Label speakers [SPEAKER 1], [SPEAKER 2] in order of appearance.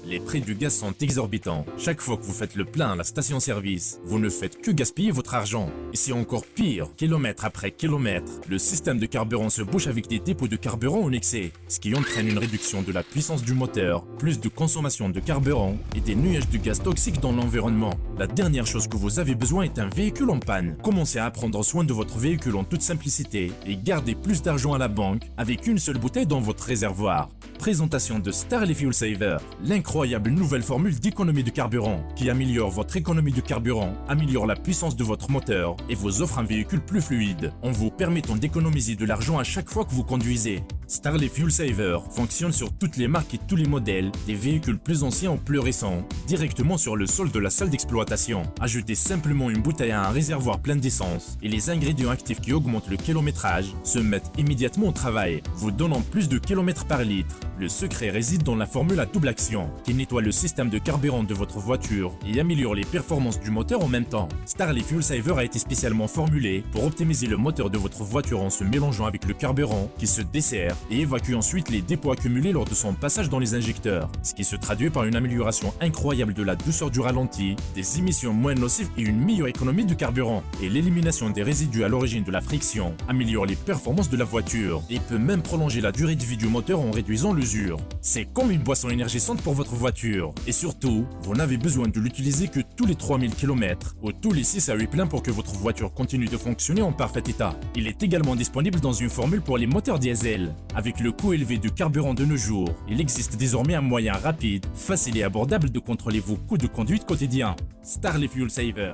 [SPEAKER 1] Les prix du gaz sont exorbitants. Chaque fois que vous faites le plein à la station-service, vous ne faites que gaspiller votre argent. Et c'est encore pire, kilomètre après kilomètre, le système de carburant se bouche avec des dépôts de carburant en excès, ce qui entraîne une réduction de la puissance du moteur, plus de consommation de carburant et des nuages de gaz toxiques dans l'environnement. La dernière chose que vous avez besoin est un véhicule en panne. Commencez à prendre soin de votre véhicule en toute simplicité et gardez plus d'argent à la banque avec une seule bouteille dans votre réservoir. Présentation de Starley Fuel Saver, l'incroyable nouvelle formule d'économie de carburant qui améliore votre économie de carburant, améliore la puissance de votre moteur et vous offre un véhicule plus fluide en vous permettant d'économiser de l'argent à chaque fois que vous conduisez. Starley Fuel Saver fonctionne sur toutes les marques et tous les modèles, des véhicules plus anciens ou plus récents, directement sur le sol de la salle d'exploitation. Ajoutez simplement une bouteille à un réservoir plein d'essence et les ingrédients actifs qui augmentent le kilométrage se mettent immédiatement au travail, vous donnant plus de kilomètres par litre. Le secret réside dans la formule à double action qui nettoie le système de carburant de votre voiture et améliore les performances du moteur en même temps. Starley Fuel Saver a été spécialement formulé pour optimiser le moteur de votre voiture en se mélangeant avec le carburant qui se dessert et évacue ensuite les dépôts accumulés lors de son passage dans les injecteurs, ce qui se traduit par une amélioration incroyable de la douceur du ralenti, des émissions moins nocives et une meilleure économie de carburant. Et l'élimination des résidus à l'origine de la friction améliore les performances de la voiture et peut même prolonger la durée de vie du moteur en réduisant l'usure. C'est comme une boisson énergisante pour votre voiture. Et surtout, vous n'avez besoin de l'utiliser que tous les 3000 km ou tous les 6 à 8 pleins pour que votre voiture continue de fonctionner en parfait état. Il est également disponible dans une formule pour les moteurs diesel. Avec le coût élevé du carburant de nos jours, il existe désormais un moyen rapide, facile et abordable de contrôler vos coûts de conduite quotidiens. Starley Fuel Saver.